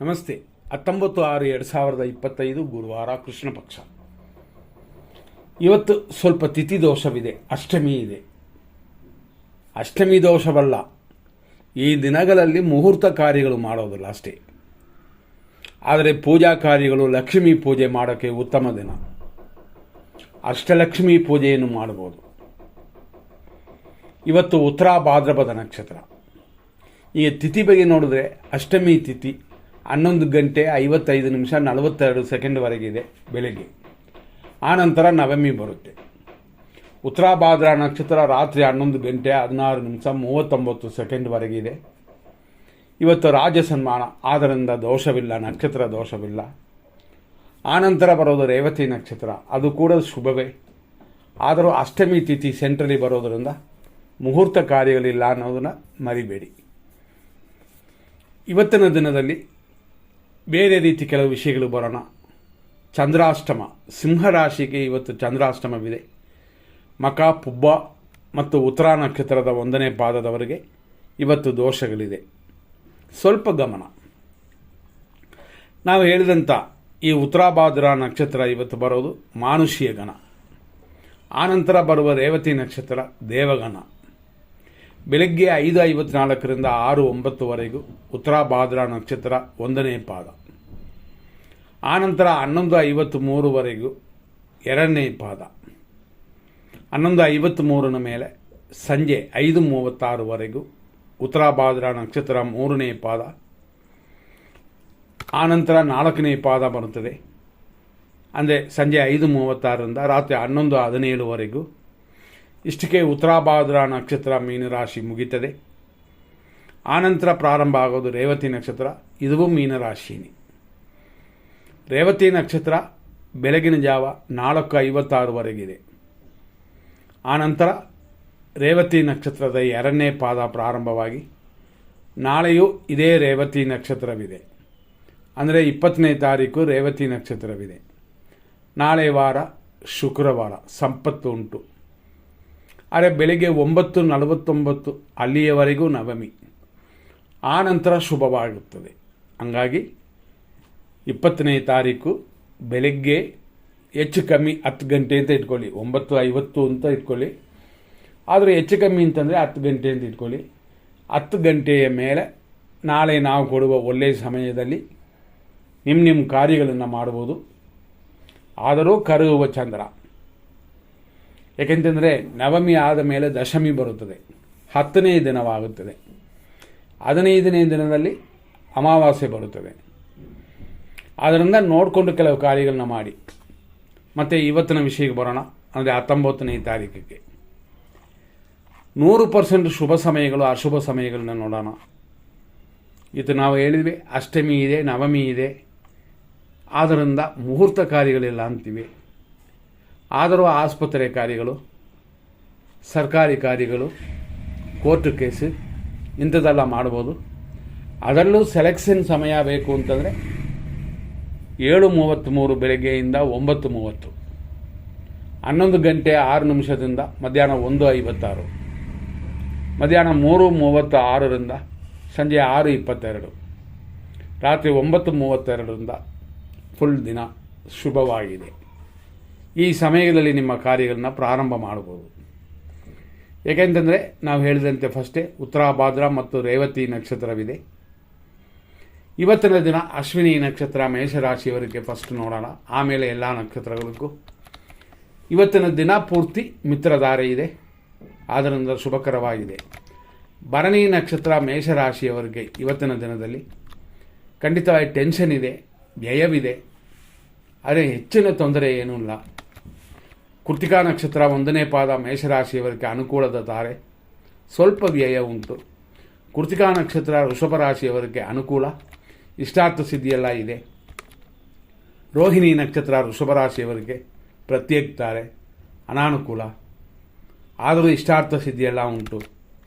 ನಮಸ್ತೆ. 19/6/2025 ಗುರುವಾರ, ಕೃಷ್ಣ ಪಕ್ಷ. ಇವತ್ತು ಸ್ವಲ್ಪ ತಿಥಿ ದೋಷವಿದೆ, ಅಷ್ಟಮಿ ಇದೆ. ಅಷ್ಟಮಿ ದೋಷವಲ್ಲ, ಈ ದಿನಗಳಲ್ಲಿ ಮುಹೂರ್ತ ಕಾರ್ಯಗಳು ಮಾಡೋದಿಲ್ಲ ಅಷ್ಟೇ. ಆದರೆ ಪೂಜಾ ಕಾರ್ಯಗಳು, ಲಕ್ಷ್ಮೀ ಪೂಜೆ ಮಾಡೋಕ್ಕೆ ಉತ್ತಮ ದಿನ. ಅಷ್ಟಲಕ್ಷ್ಮೀ ಪೂಜೆಯನ್ನು ಮಾಡಬಹುದು. ಇವತ್ತು ಉತ್ತರ ಭಾದ್ರಪದ ನಕ್ಷತ್ರ. ಈಗ ತಿಥಿ ಬಗ್ಗೆ ನೋಡಿದ್ರೆ ಅಷ್ಟಮಿ ತಿಥಿ 11:55:42 ಬೆಳಗ್ಗೆ. ಆನಂತರ ನವಮಿ ಬರುತ್ತೆ. ಉತ್ತರ ಭಾದ್ರ ನಕ್ಷತ್ರ ರಾತ್ರಿ 11:16:39 ಇದೆ. ಇವತ್ತು ರಾಜ ಸನ್ಮಾನ, ಆದ್ದರಿಂದ ದೋಷವಿಲ್ಲ, ನಕ್ಷತ್ರ ದೋಷವಿಲ್ಲ. ಆನಂತರ ಬರೋದು ರೇವತಿ ನಕ್ಷತ್ರ, ಅದು ಕೂಡ ಶುಭವೇ. ಆದರೂ ಅಷ್ಟಮಿ ತಿಥಿ ಸೆಂಟ್ರಲ್ಲಿ ಬರೋದರಿಂದ ಮುಹೂರ್ತ ಕಾರ್ಯಗಳಿಲ್ಲ ಅನ್ನೋದನ್ನು ಮರಿಬೇಡಿ. ಇವತ್ತಿನ ದಿನದಲ್ಲಿ ಬೇರೆ ರೀತಿ ಕೆಲವು ವಿಷಯಗಳು ಬರೋಣ. ಚಂದ್ರಾಷ್ಟಮ, ಸಿಂಹರಾಶಿಗೆ ಇವತ್ತು ಚಂದ್ರಾಷ್ಟಮವಿದೆ. ಮಕ, ಪುಬ್ಬ ಮತ್ತು ಉತ್ತರ ನಕ್ಷತ್ರದ 1ನೇ ಪಾದದವರೆಗೆ ಇವತ್ತು ದೋಷಗಳಿದೆ. ಸ್ವಲ್ಪ ಗಮನ. ನಾವು ಹೇಳಿದಂಥ ಈ ಉತ್ತರ ಭಾದ್ರ ನಕ್ಷತ್ರ ಇವತ್ತು ಬರೋದು ಮಾನುಷೀಯ ಗಣ. ಆನಂತರ ಬರುವ ರೇವತಿ ನಕ್ಷತ್ರ ದೇವಗಣ. ಬೆಳಗ್ಗೆ 5:54 6:09 ಉತ್ತರ ಭಾದ್ರ ನಕ್ಷತ್ರ 1ನೇ ಪಾದ. ಆನಂತರ 11:53 2ನೇ ಪಾದ. 11:53 ಮೇಲೆ ಸಂಜೆ 5:36 ಉತ್ತರ ಭಾದ್ರ ನಕ್ಷತ್ರ 3ನೇ ಪಾದ. ಆನಂತರ 4ನೇ ಪಾದ ಬರುತ್ತದೆ. ಅಂದರೆ ಸಂಜೆ 5:36 ರಾತ್ರಿ 11:17 ಇಷ್ಟಕ್ಕೆ ಉತ್ತರ ಭಾದ್ರ ನಕ್ಷತ್ರ ಮೀನರಾಶಿ ಮುಗಿತದೆ. ಆನಂತರ ಪ್ರಾರಂಭ ಆಗೋದು ರೇವತಿ ನಕ್ಷತ್ರ, ಇದು ಮೀನರಾಶಿನೇ. ರೇವತಿ ನಕ್ಷತ್ರ ಬೆಳಗಿನ ಜಾವ 4:56 ಆನಂತರ ರೇವತಿ ನಕ್ಷತ್ರದ 2ನೇ ಪಾದ ಪ್ರಾರಂಭವಾಗಿ ನಾಳೆಯೂ ಇದೇ ರೇವತಿ ನಕ್ಷತ್ರವಿದೆ. ಅಂದರೆ 20ನೇ ತಾರೀಕು ರೇವತಿ ನಕ್ಷತ್ರವಿದೆ. ನಾಳೆ ವಾರ ಶುಕ್ರವಾರ, ಸಂಪತ್ತು ಉಂಟು. ಆದರೆ ಬೆಳಗ್ಗೆ 9:49 ಅಲ್ಲಿಯವರೆಗೂ ನವಮಿ. ಆ ನಂತರ ಶುಭವಾಗುತ್ತದೆ. ಹಂಗಾಗಿ 20ನೇ ತಾರೀಕು ಬೆಳಗ್ಗೆ ಹೆಚ್ಚು ಕಮ್ಮಿ 10 ಗಂಟೆ ಅಂತ ಇಟ್ಕೊಳ್ಳಿ, 9:50 ಅಂತ ಇಟ್ಕೊಳ್ಳಿ. ಆದರೆ ಹೆಚ್ಚು ಕಮ್ಮಿ ಅಂತಂದರೆ 10 ಗಂಟೆ ಅಂತ ಇಟ್ಕೊಳ್ಳಿ. 10 ಗಂಟೆಯ ಮೇಲೆ ನಾಳೆ ನಾವು ಕೊಡುವ ಒಳ್ಳೆಯ ಸಮಯದಲ್ಲಿ ನಿಮ್ಮ ಕಾರ್ಯಗಳನ್ನು ಮಾಡ್ಬೋದು. ಆದರೂ ಕರಗುವ ಚಂದ್ರ. ಏಕೆಂತಂದರೆ ನವಮಿ ಆದ ಮೇಲೆ ದಶಮಿ ಬರುತ್ತದೆ, 10ನೇ ದಿನವಾಗುತ್ತದೆ. 15ನೇ ದಿನದಲ್ಲಿ ಅಮಾವಾಸ್ಯೆ ಬರುತ್ತದೆ. ಆದ್ದರಿಂದ ನೋಡಿಕೊಂಡು ಕೆಲವು ಕಾರ್ಯಗಳನ್ನ ಮಾಡಿ. ಮತ್ತು ಇವತ್ತಿನ ವಿಷಯಕ್ಕೆ ಬರೋಣ. ಅಂದರೆ 19ನೇ ತಾರೀಕಿಗೆ 100% ಶುಭ ಸಮಯಗಳು, ಅಶುಭ ಸಮಯಗಳನ್ನ ನೋಡೋಣ. ಇದು ನಾವು ಹೇಳಿದ್ವಿ, ಅಷ್ಟಮಿ ಇದೆ, ನವಮಿ ಇದೆ, ಆದ್ದರಿಂದ ಮುಹೂರ್ತ ಕಾರ್ಯಗಳಿಲ್ಲ ಅಂತೀವಿ. ಆದರೂ ಆಸ್ಪತ್ರೆ ಕಾರ್ಯಗಳು, ಸರ್ಕಾರಿ ಕಾರ್ಯಗಳು, ಕೋರ್ಟ್ ಕೇಸು ಇಂಥದ್ದೆಲ್ಲ ಮಾಡ್ಬೋದು. ಅದರಲ್ಲೂ ಸೆಲೆಕ್ಷನ್ ಸಮಯ ಬೇಕು ಅಂತಂದರೆ 7:33 ಬೆಳಗ್ಗೆಯಿಂದ 9:30, 11:06 ಮಧ್ಯಾಹ್ನ 1:56, ಮಧ್ಯಾಹ್ನ 3:36 ಸಂಜೆ 6:22, ರಾತ್ರಿ 9:32 ಫುಲ್ ದಿನ ಶುಭವಾಗಿದೆ. ಈ ಸಮಯಗಳಲ್ಲಿ ನಿಮ್ಮ ಕಾರ್ಯಗಳನ್ನ ಪ್ರಾರಂಭ ಮಾಡಬಹುದು. ಏಕೆಂತಂದರೆ ನಾವು ಹೇಳಿದಂತೆ ಫಸ್ಟೇ ಉತ್ತರ ಭಾದ್ರ ಮತ್ತು ರೇವತಿ ನಕ್ಷತ್ರವಿದೆ. ಇವತ್ತಿನ ದಿನ ಅಶ್ವಿನಿ ನಕ್ಷತ್ರ ಮೇಷರಾಶಿಯವರಿಗೆ ಫಸ್ಟ್ ನೋಡೋಣ, ಆಮೇಲೆ ಎಲ್ಲ ನಕ್ಷತ್ರಗಳಿಗೂ. ಇವತ್ತಿನ ದಿನ ಪೂರ್ತಿ ಮಿತ್ರಧಾರೆ ಇದೆ, ಆದ್ದರಿಂದ ಶುಭಕರವಾಗಿದೆ. ಭರಣಿ ನಕ್ಷತ್ರ ಮೇಷರಾಶಿಯವರಿಗೆ ಇವತ್ತಿನ ದಿನದಲ್ಲಿ ಖಂಡಿತವಾಗಿ ಟೆನ್ಷನ್ ಇದೆ, ವ್ಯಯವಿದೆ, ಆದರೆ ಹೆಚ್ಚಿನ ತೊಂದರೆ ಏನೂ ಇಲ್ಲ. ಕೃತಿಕಾ ನಕ್ಷತ್ರ 1ನೇ ಪಾದ ಮೇಷರಾಶಿಯವರಿಗೆ ಅನುಕೂಲದ ತಾರೆ, ಸ್ವಲ್ಪ ವ್ಯಯ ಉಂಟು. ಕೃತಿಕಾ ನಕ್ಷತ್ರ ವೃಷಭ ರಾಶಿಯವರಿಗೆ ಅನುಕೂಲ, ಇಷ್ಟಾರ್ಥ ಸಿದ್ಧಿಯೆಲ್ಲ ಇದೆ. ರೋಹಿಣಿ ನಕ್ಷತ್ರ ವೃಷಭ ರಾಶಿಯವರಿಗೆ ಪ್ರತ್ಯೇಕ ತಾರೆ, ಅನಾನುಕೂಲ, ಆದರೂ ಇಷ್ಟಾರ್ಥ ಸಿದ್ಧಿಯೆಲ್ಲ ಉಂಟು.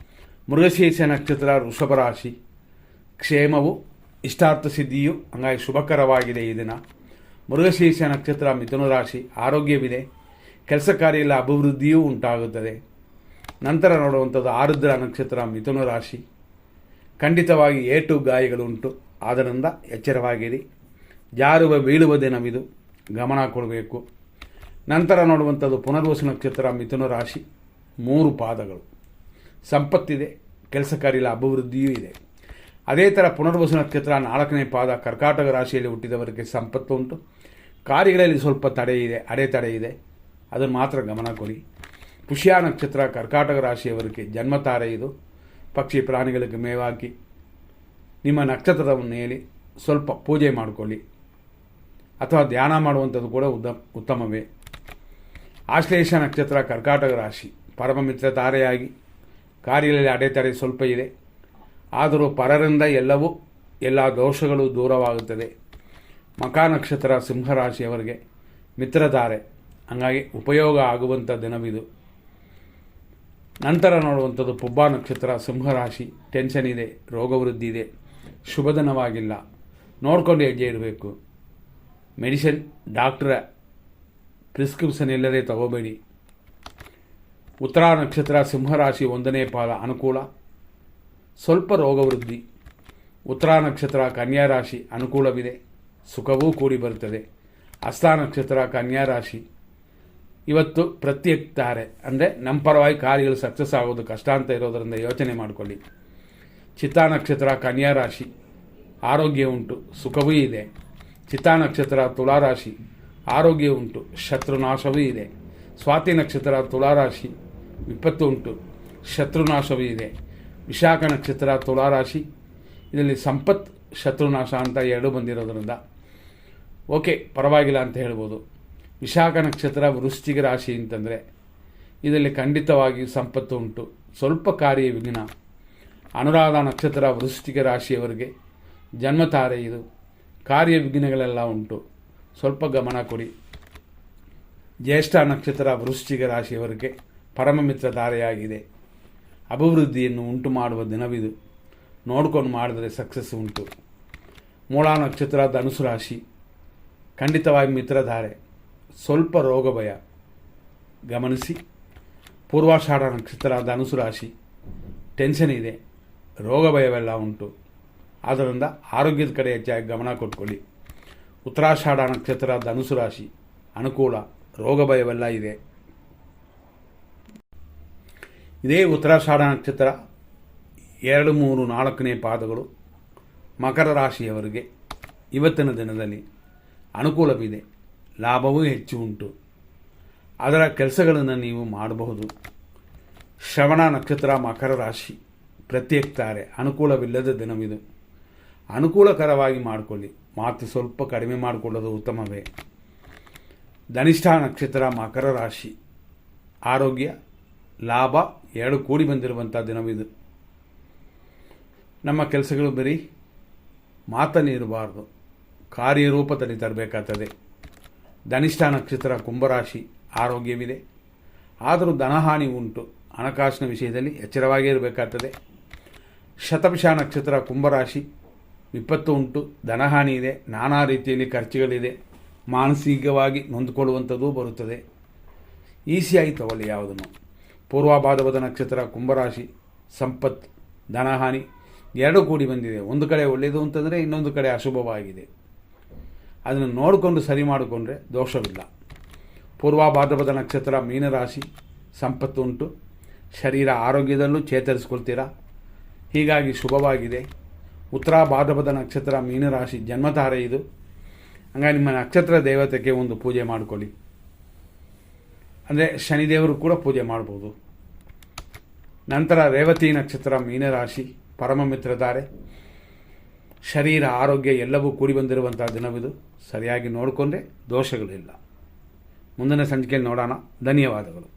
ಮೃಗಶೀರ್ಷ ನಕ್ಷತ್ರ ವೃಷಭ ರಾಶಿ, ಕ್ಷೇಮವು ಇಷ್ಟಾರ್ಥ ಸಿದ್ಧಿಯು, ಹಂಗಾಗಿ ಶುಭಕರವಾಗಿದೆ ಈ ದಿನ. ಮೃಗಶೀರ್ಷ ನಕ್ಷತ್ರ ಮಿಥುನ ರಾಶಿ, ಆರೋಗ್ಯವಿದೆ, ಕೆಲಸ ಕಾರ್ಯಗಳ ಅಭಿವೃದ್ಧಿಯೂ ಉಂಟಾಗುತ್ತದೆ. ನಂತರ ನೋಡುವಂಥದ್ದು ಆರುದ್ರ ನಕ್ಷತ್ರ ಮಿಥುನ ರಾಶಿ, ಖಂಡಿತವಾಗಿ ಏಟು ಗಾಯಗಳುಂಟು, ಆದ್ದರಿಂದ ಎಚ್ಚರವಾಗಿರಿ. ಜಾರುವ ಬೀಳುವ ದಿನವಿದು, ಗಮನ ಕೊಡಬೇಕು. ನಂತರ ನೋಡುವಂಥದ್ದು ಪುನರ್ವಸು ನಕ್ಷತ್ರ, ಮಿಥುನ ರಾಶಿ, 3 ಪಾದಗಳು. ಸಂಪತ್ತಿದೆ, ಕೆಲಸ ಕಾರ್ಯಗಳ ಅಭಿವೃದ್ಧಿಯೂ ಇದೆ. ಅದೇ ಥರ ಪುನರ್ವಸು ನಕ್ಷತ್ರ 4ನೇ ಪಾದ, ಕರ್ಕಾಟಕ ರಾಶಿಯಲ್ಲಿ ಹುಟ್ಟಿದವರಿಗೆ ಸಂಪತ್ತು ಉಂಟು. ಕಾರ್ಯಗಳಲ್ಲಿ ಸ್ವಲ್ಪ ಅಡೆತಡೆ ಇದೆ, ಅದನ್ನು ಮಾತ್ರ ಗಮನ ಕೊಡಿ. ಪುಷ್ಯ ನಕ್ಷತ್ರ, ಕರ್ಕಾಟಕ ರಾಶಿಯವರಿಗೆ ಜನ್ಮತಾರೆ ಇದು. ಪಕ್ಷಿ ಪ್ರಾಣಿಗಳಿಗೆ ಮೇವಾಕಿ ನಿಮ್ಮ ನಕ್ಷತ್ರವನ್ನು ಹೇಳಿ ಸ್ವಲ್ಪ ಪೂಜೆ ಮಾಡಿಕೊಳ್ಳಿ, ಅಥವಾ ಧ್ಯಾನ ಮಾಡುವಂಥದ್ದು ಕೂಡ ಉತ್ತಮವೇ. ಆಶ್ಲೇಷ ನಕ್ಷತ್ರ, ಕರ್ಕಾಟಕ ರಾಶಿ, ಪರಮ ಮಿತ್ರ ತಾರೆಯಾಗಿ ಕಾರ್ಯಗಳಲ್ಲಿ ಅಡೆತಡೆ ಸ್ವಲ್ಪ ಇದೆ. ಆದರೂ ಪರರಿಂದ ಎಲ್ಲ ದೋಷಗಳು ದೂರವಾಗುತ್ತದೆ. ಮಖ ನಕ್ಷತ್ರ, ಸಿಂಹರಾಶಿಯವರಿಗೆ ಮಿತ್ರಧಾರೆ, ಹಾಗಾಗಿ ಉಪಯೋಗ ಆಗುವಂಥ ದಿನವಿದು. ನಂತರ ನೋಡುವಂಥದ್ದು ಪುಬ್ಬ ನಕ್ಷತ್ರ, ಸಿಂಹರಾಶಿ, ಟೆನ್ಷನ್ ಇದೆ, ರೋಗವೃದ್ಧಿ ಇದೆ, ಶುಭ ದಿನವಾಗಿಲ್ಲ, ನೋಡಿಕೊಂಡು ಹೆಜ್ಜೆ ಇಡಬೇಕು. ಮೆಡಿಸಿನ್ ಡಾಕ್ಟರ ಪ್ರಿಸ್ಕ್ರಿಪ್ಷನ್ ಇಲ್ಲದೆ ತಗೋಬೇಡಿ. ಉತ್ತರ ನಕ್ಷತ್ರ, ಸಿಂಹರಾಶಿ, 1ನೇ ಪಾದ, ಅನುಕೂಲ, ಸ್ವಲ್ಪ ರೋಗವೃದ್ಧಿ. ಉತ್ತರ ನಕ್ಷತ್ರ, ಕನ್ಯಾ ರಾಶಿ, ಅನುಕೂಲವಿದೆ, ಸುಖವೂ ಕೂಡಿ ಬರುತ್ತದೆ. ಹಸ್ತ ನಕ್ಷತ್ರ, ಕನ್ಯಾ ರಾಶಿ, ಇವತ್ತು ಪ್ರತ್ಯೇಕ್ತಾರೆ, ಅಂದರೆ ನಮ್ಮ ಪರವಾಗಿ ಕಾರ್ಯಗಳು ಸಕ್ಸಸ್ ಆಗೋದು ಕಷ್ಟ ಅಂತ ಇರೋದರಿಂದ ಯೋಚನೆ ಮಾಡಿಕೊಳ್ಳಿ. ಚಿತ್ತಾ ನಕ್ಷತ್ರ, ಕನ್ಯಾ ರಾಶಿ, ಆರೋಗ್ಯ ಉಂಟು, ಸುಖವೂ ಇದೆ. ಚಿತ್ತಾ ನಕ್ಷತ್ರ, ತುಲಾರಾಶಿ, ಆರೋಗ್ಯ ಉಂಟು, ಶತ್ರುನಾಶವೂ ಇದೆ. ಸ್ವಾತಿ ನಕ್ಷತ್ರ, ತುಲಾರಾಶಿ, ವಿಪತ್ತು ಉಂಟು, ಶತ್ರುನಾಶವೂ ಇದೆ. ವಿಶಾಖ ನಕ್ಷತ್ರ, ತುಲಾರಾಶಿ, ಇದರಲ್ಲಿ ಸಂಪತ್ ಶತ್ರುನಾಶ ಅಂತ 2 ಬಂದಿರೋದ್ರಿಂದ ಓಕೆ, ಪರವಾಗಿಲ್ಲ ಅಂತ ಹೇಳ್ಬೋದು. ವಿಶಾಖ ನಕ್ಷತ್ರ, ವೃಶ್ಚಿಕ ರಾಶಿ ಅಂತಂದರೆ ಇದರಲ್ಲಿ ಖಂಡಿತವಾಗಿ ಸಂಪತ್ತು ಉಂಟು, ಸ್ವಲ್ಪ ಕಾರ್ಯ ವಿಘ್ನ. ಅನುರಾಧ ನಕ್ಷತ್ರ, ವೃಶ್ಚಿಕ ರಾಶಿಯವರಿಗೆ ಜನ್ಮತಾರೆ ಇದು. ಕಾರ್ಯ ವಿಘ್ನಗಳೆಲ್ಲ ಉಂಟು, ಸ್ವಲ್ಪ ಗಮನ ಕೊಡಿ. ಜ್ಯೇಷ್ಠ ನಕ್ಷತ್ರ, ವೃಶ್ಚಿಕ ರಾಶಿಯವರಿಗೆ ಪರಮ ಮಿತ್ರ ಧಾರೆಯಾಗಿದೆ, ಅಭಿವೃದ್ಧಿಯನ್ನು ಉಂಟು ಮಾಡುವ ದಿನವಿದು. ನೋಡ್ಕೊಂಡು ಮಾಡಿದರೆ ಸಕ್ಸಸ್ ಉಂಟು. ಮೂಲ ನಕ್ಷತ್ರ, ಧನುಸು ರಾಶಿ, ಖಂಡಿತವಾಗಿ ಮಿತ್ರಧಾರೆ, ಸ್ವಲ್ಪ ರೋಗ ಭಯ ಗಮನಿಸಿ. ಪೂರ್ವಾಷಾಢ ನಕ್ಷತ್ರ, ಧನುಸು ರಾಶಿ, ಟೆನ್ಷನ್ ಇದೆ, ರೋಗ ಭಯವೆಲ್ಲ ಉಂಟು, ಆದ್ದರಿಂದ ಆರೋಗ್ಯದ ಕಡೆ ಹೆಚ್ಚಾಗಿ ಗಮನ ಕೊಟ್ಕೊಳ್ಳಿ. ಉತ್ತರಾಷಾಢ ನಕ್ಷತ್ರ, ಧನುಸು ರಾಶಿ, ಅನುಕೂಲ, ರೋಗ ಭಯವೆಲ್ಲ ಇದೆ. ಇದೇ ಉತ್ತರಾಷಾಢ ನಕ್ಷತ್ರ 2, 3, 4ನೇ ಪಾದಗಳು ಮಕರ ರಾಶಿಯವರಿಗೆ ಇವತ್ತಿನ ದಿನದಲ್ಲಿ ಅನುಕೂಲವಿದೆ, ಲಾಭವೂ ಹೆಚ್ಚು ಉಂಟು, ಅದರ ಕೆಲಸಗಳನ್ನು ನೀವು ಮಾಡಬಹುದು. ಶ್ರವಣ ನಕ್ಷತ್ರ, ಮಕರ ರಾಶಿ, ಪ್ರತ್ಯೇಕ್ತಾರೆ, ಅನುಕೂಲವಿಲ್ಲದ ದಿನವಿದು. ಅನುಕೂಲಕರವಾಗಿ ಮಾಡಿಕೊಳ್ಳಿ, ಮಾತು ಸ್ವಲ್ಪ ಕಡಿಮೆ ಮಾಡಿಕೊಳ್ಳೋದು ಉತ್ತಮವೇ. ಧನಿಷ್ಠ ನಕ್ಷತ್ರ, ಮಕರ ರಾಶಿ, ಆರೋಗ್ಯ, ಲಾಭ 2 ಕೂಡಿ ಬಂದಿರುವಂಥ ದಿನವಿದು. ನಮ್ಮ ಕೆಲಸಗಳು ಬರೀ ಮಾತನ್ನಿರಬಾರ್ದು, ಕಾರ್ಯರೂಪದಲ್ಲಿ ತರಬೇಕಾಗ್ತದೆ. ಧನಿಷ್ಠ ನಕ್ಷತ್ರ, ಕುಂಭರಾಶಿ, ಆರೋಗ್ಯವಿದೆ, ಆದರೂ ಧನಹಾನಿ ಉಂಟು, ಹಣಕಾಸಿನ ವಿಷಯದಲ್ಲಿ ಎಚ್ಚರವಾಗಿಯೇ ಇರಬೇಕಾಗ್ತದೆ. ಶತಭಿಷ ನಕ್ಷತ್ರ, ಕುಂಭರಾಶಿ, ವಿಪತ್ತು ಉಂಟು, ಧನಹಾನಿ ಇದೆ, ನಾನಾ ರೀತಿಯಲ್ಲಿ ಖರ್ಚುಗಳಿದೆ, ಮಾನಸಿಕವಾಗಿ ನೊಂದುಕೊಳ್ಳುವಂಥದ್ದು ಬರುತ್ತದೆ. ಈಸಿಯಾಗಿ ತಗೊಳ್ಳಿ ಯಾವುದನ್ನು. ಪೂರ್ವಭಾದ್ರಪದ ನಕ್ಷತ್ರ, ಕುಂಭರಾಶಿ, ಸಂಪತ್, ಧನಹಾನಿ 2 ಕೂಡಿ ಬಂದಿದೆ. ಒಂದು ಕಡೆ ಒಳ್ಳೆಯದು ಅಂತಂದರೆ ಇನ್ನೊಂದು ಕಡೆ ಅಶುಭವಾಗಿದೆ, ಅದನ್ನು ನೋಡಿಕೊಂಡು ಸರಿ ಮಾಡಿಕೊಂಡ್ರೆ ದೋಷವಿಲ್ಲ. ಪೂರ್ವಭಾದ್ರಪದ ನಕ್ಷತ್ರ, ಮೀನರಾಶಿ, ಸಂಪತ್ತು ಉಂಟು, ಶರೀರ ಆರೋಗ್ಯದಲ್ಲೂ ಚೇತರಿಸ್ಕೊಳ್ತೀರಾ, ಹೀಗಾಗಿ ಶುಭವಾಗಿದೆ. ಉತ್ತರ ಭಾದ್ರಪದ ನಕ್ಷತ್ರ, ಮೀನರಾಶಿ, ಜನ್ಮತಾರೆ ಇದು. ಹಂಗಾಗಿ ನಿಮ್ಮ ನಕ್ಷತ್ರ ದೇವತೆಗೆ ಒಂದು ಪೂಜೆ ಮಾಡಿಕೊಳ್ಳಿ, ಅಂದರೆ ಶನಿದೇವರು ಕೂಡ ಪೂಜೆ ಮಾಡ್ಬೋದು. ನಂತರ ರೇವತಿ ನಕ್ಷತ್ರ, ಮೀನರಾಶಿ, ಪರಮ ಮಿತ್ರಧಾರೆ, ಶರೀರ ಆರೋಗ್ಯ ಎಲ್ಲವೂ ಕೂಡಿ ಬಂದಿರುವಂಥ ದಿನವಿದು. ಸರಿಯಾಗಿ ನೋಡಿಕೊಂಡ್ರೆ ದೋಷಗಳಿಲ್ಲ. ಮುಂದಿನ ಸಂಚಿಕೆಯಲ್ಲಿ ನೋಡೋಣ. ಧನ್ಯವಾದಗಳು.